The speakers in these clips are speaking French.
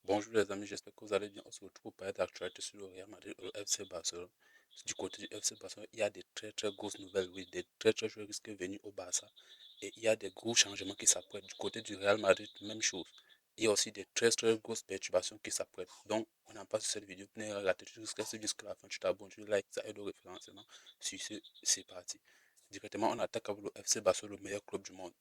Bonjour les amis, j'espère que vous allez bien. On se retrouve pour parler d'actualité sur le Real Madrid et le FC Barcelone. Du côté du FC Barcelone, il y a des très très grosses nouvelles, oui, des très très joueurs risquent de venir au Barça. Et il y a des gros changements qui s'apprêtent. Du côté du Real Madrid, même chose. Il y a aussi des très très grosses perturbations qui s'apprêtent. Donc, on n'en passe sur cette vidéo. Prenez la tête jusqu'à la fin. Tu t'abonnes, tu likes, ça aide au référencement. Sur ce, c'est parti. Directement, on attaque avec le FC Barcelone, le meilleur club du monde.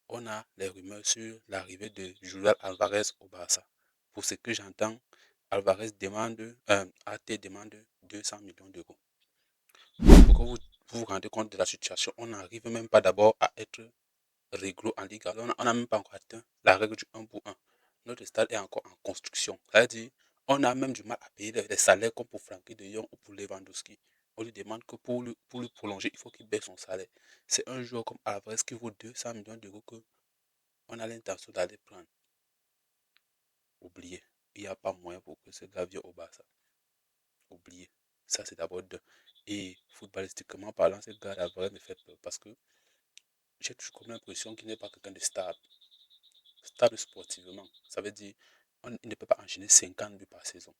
On a les rumeurs sur l'arrivée de Julián Alvarez au Barça. Pour ce que j'entends, Alvarez demande, AT demande 200 millions d'euros. Pour que vous vous rendez compte de la situation, on n'arrive même pas d'abord à être réglo en Liga. On n'a même pas encore atteint la règle du 1 pour 1. Notre stade est encore en construction. C'est-à-dire, on a même du mal à payer les salaires comme pour Frankie de Jong ou pour Lewandowski. On lui demande que pour lui prolonger, il faut qu'il baisse son salaire. C'est un joueur comme Alvarez qui vaut 200 millions d'euros qu'on a l'intention d'aller prendre. Oubliez, il n'y a pas moyen pour que ce gars vienne au Barça. Oubliez. Ça, c'est d'abord deux. Et footballistiquement parlant, ce gars Alvarez me fait peur parce que j'ai toujours comme l'impression qu'il n'est pas quelqu'un de stable. Stable sportivement. Ça veut dire il ne peut pas enchaîner 50 buts par saison.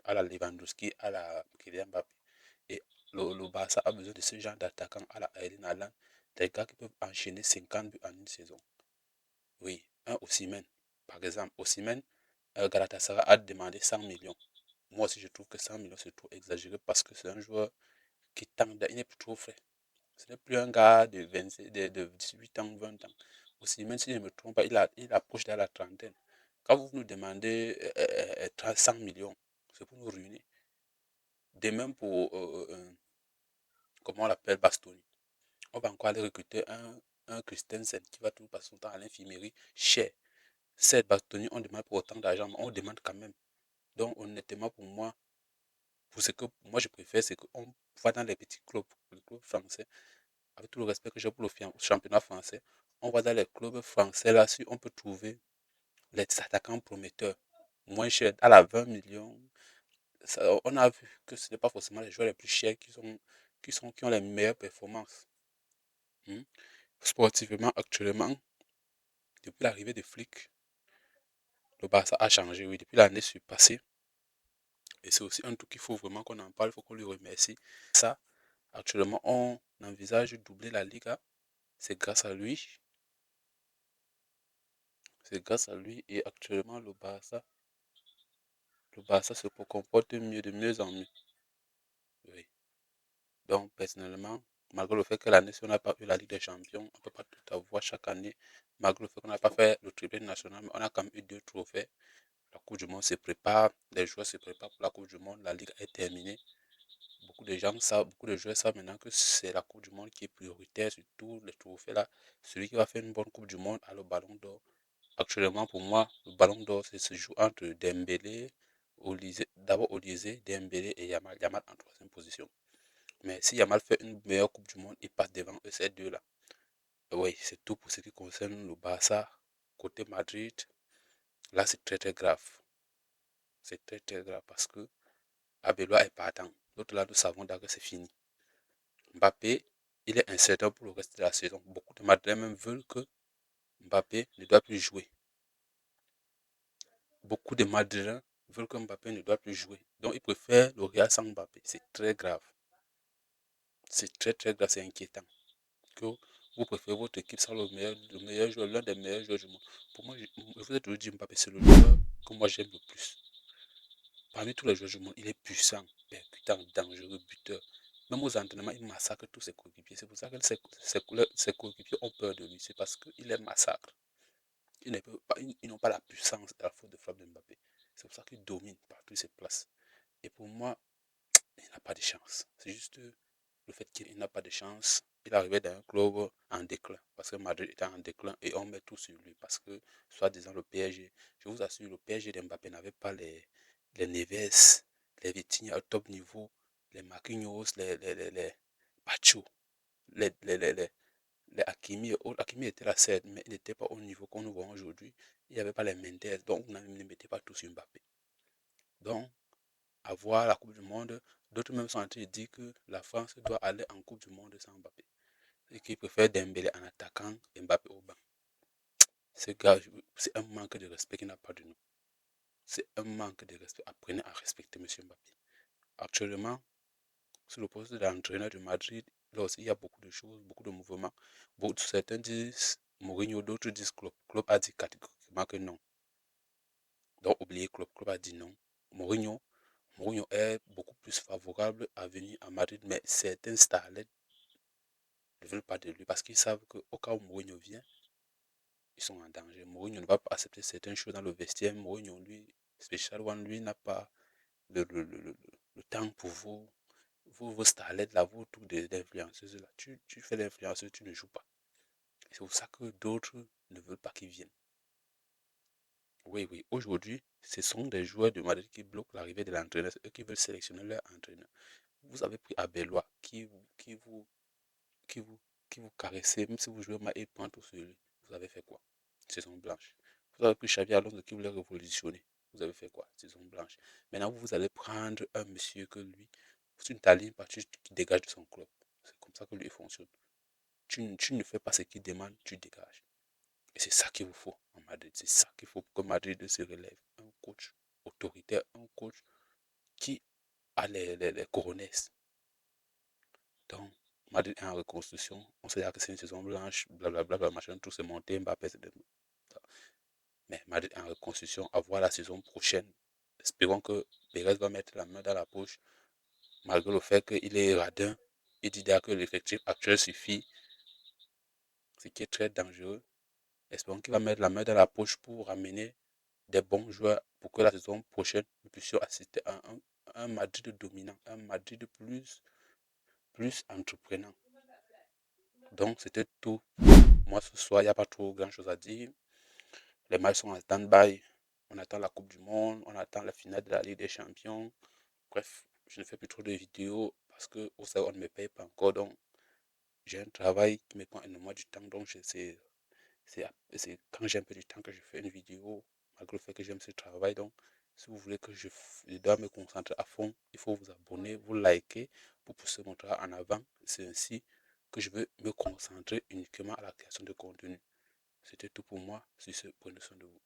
À la Lewandowski, à la Kylian Mbappé. Et le Barça a besoin de ce genre d'attaquant à la Erling Haaland. Des gars qui peuvent enchaîner 50 buts en une saison. Oui, un Osimhen. Par exemple, Osimhen, Galatasaray a demandé 100 millions. Moi aussi, je trouve que 100 millions, c'est trop exagéré parce que c'est un joueur qui tente, il n'est plus trop frais. Ce n'est plus un gars de, 26, de 18 ans, 20 ans. Aussi, même si je ne me trompe pas, il approche de la trentaine. Quand vous nous demandez 100 millions, c'est pour nous ruiner. De même pour, comment on l'appelle, Bastoni. On va encore aller recruter un Christensen qui va tout passer son temps à l'infirmerie, cher. Certes, Bastoni, on demande pour autant d'argent, mais on demande quand même. Donc, honnêtement, pour moi, pour ce que moi je préfère, c'est qu'on va dans les petits clubs, les clubs français, avec tout le respect que j'ai pour le championnat français, on va dans les clubs français là, si on peut trouver les attaquants prometteurs, moins chers, à la 20 millions, on a vu que ce n'est pas forcément les joueurs les plus chers qui ont les meilleures performances. Hmm. Sportivement, actuellement, depuis l'arrivée de Flick, le Barça a changé, oui, depuis l'année passée. Et c'est aussi un truc qu'il faut vraiment qu'on en parle, il faut qu'on lui remercie. Ça, actuellement, on envisage de doubler la Liga. C'est grâce à lui. C'est grâce à lui. Et actuellement, le Barça se comporte mieux, de mieux en mieux. Oui. Donc, personnellement, malgré le fait que l'année, si on n'a pas eu la Ligue des Champions, on ne peut pas tout avoir chaque année. Malgré le fait qu'on n'a pas fait le triplé national, mais on a quand même eu deux trophées. La Coupe du Monde se prépare, les joueurs se préparent pour la Coupe du Monde, la Ligue est terminée. Beaucoup de gens savent, beaucoup de joueurs savent maintenant que c'est la Coupe du Monde qui est prioritaire sur tous les trophées là. Celui qui va faire une bonne Coupe du Monde a le ballon d'or. Actuellement, pour moi, le ballon d'or se joue entre Dembélé, d'abord Olysée, Dembélé et Yamal. Yamal en troisième position. Mais si Yamal fait une meilleure Coupe du Monde, il passe devant eux, ces deux-là. Oui, c'est tout pour ce qui concerne le Barça. Côté Madrid, là, c'est très très grave. C'est très très grave parce que Abeloa est partant. L'autre là, nous savons que c'est fini. Mbappé, il est incertain pour le reste de la saison. Beaucoup de Madrid même veulent que Mbappé ne doit plus jouer. Beaucoup de Madrilènes veulent que Mbappé ne doit plus jouer. Donc, ils préfèrent le Real sans Mbappé. C'est très grave. C'est très très grave, c'est inquiétant. Que vous préférez votre équipe sans le meilleur joueur, l'un des meilleurs joueurs du monde. Pour moi, je vous ai toujours dit Mbappé, c'est le joueur que moi j'aime le plus. Parmi tous les joueurs du monde, il est puissant, percutant, dangereux, buteur. Même aux entraînements, il massacre tous ses coéquipiers. C'est pour ça que ses coéquipiers ont peur de lui. C'est parce qu'il les massacre. Ils n'ont pas la puissance et la faute de frappe de Mbappé. C'est pour ça qu'il domine partout ses places. Et pour moi, il n'a pas de chance. C'est juste le fait qu'il n'a pas de chance. Il est arrivé dans un club en déclin. Parce que Madrid était en déclin et on met tout sur lui. Parce que, soit disant le PSG, je vous assure, le PSG d'Mbappé n'avait pas les Neves, les Vitinha au top niveau, les Marquinhos, les Pacho, les Hakimi. Hakimi était la scène, mais il n'était pas au niveau qu'on nous voit aujourd'hui. Il n'y avait pas les Mendes, donc on ne mettait pas tout sur Mbappé. Donc, avoir la Coupe du Monde. D'autres même sont en train de dire que la France doit aller en Coupe du Monde sans Mbappé. Et qu'ils préfèrent Dembélé en attaquant et Mbappé au banc. Ce gars, c'est un manque de respect qu'il n'a pas de nous. c'est un manque de respect. Apprenez à respecter M. Mbappé. Actuellement, sur le poste d'entraîneur de Madrid, là aussi, il y a beaucoup de choses, beaucoup de mouvements. Certains disent Mourinho, d'autres disent Klopp. Klopp a dit catégoriquement que non. Donc, oubliez Klopp. Klopp a dit non. Mourinho, Mourinho est beaucoup plus favorable à venir à Madrid, mais certains starlets ne veulent pas de lui parce qu'ils savent qu'au cas où Mourinho vient, ils sont en danger. Mourinho ne va pas accepter certaines choses dans le vestiaire. Mourinho, lui, Special One, lui, n'a pas le temps pour vos starlets là, vos trucs d'influenceuses là. Tu fais l'influenceuse, tu ne joues pas. C'est pour ça que d'autres ne veulent pas qu'ils viennent. Oui, oui. Aujourd'hui, ce sont des joueurs de Madrid qui bloquent l'arrivée de l'entraîneur. C'est eux qui veulent sélectionner leur entraîneur. Vous avez pris Abelois qui vous, qui vous, qui vous caressez. Même si vous jouez mal et prend tout sur lui. Vous avez fait quoi? Saison blanche. Vous avez pris Xavi Alonso qui voulait révolutionner. Vous avez fait quoi? Saison blanche. Maintenant, vous allez prendre un monsieur que lui, tu ne t'alignes pas, tu dégages de son club. C'est comme ça que lui fonctionne. Tu ne fais pas ce qu'il demande, tu dégages. Et c'est ça qu'il vous faut en Madrid. C'est ça qu'il faut pour que Madrid se relève. Un coach autoritaire, un coach qui a les coronets. Donc, Madrid est en reconstruction. On sait que c'est une saison blanche, blablabla, machin, tout se monté, Mbappé, mais Madrid est en reconstruction. À voir la saison prochaine. Espérons que Pérez va mettre la main dans la poche, malgré le fait qu'il est radin. Il dit que l'effectif actuel suffit, ce qui est très dangereux. Espérons qu'il va mettre la main dans la poche pour ramener des bons joueurs pour que la saison prochaine, nous puissions assister à un Madrid dominant, un Madrid plus entreprenant. Donc, c'était tout. Moi, ce soir, il n'y a pas trop grand-chose à dire. Les matchs sont en stand-by. On attend la Coupe du Monde, on attend la finale de la Ligue des Champions. Bref, je ne fais plus trop de vidéos parce que au on ne me paye pas encore. Donc, j'ai un travail qui me prend énormément du temps. Donc, c'est quand j'ai un peu du temps que je fais une vidéo, malgré le fait que j'aime ce travail. Donc, si vous voulez que je dois me concentrer à fond, il faut vous abonner, vous liker pour pousser mon travail en avant. C'est ainsi que je veux me concentrer uniquement à la création de contenu. C'était tout pour moi. Sur ce, prenez soin de vous.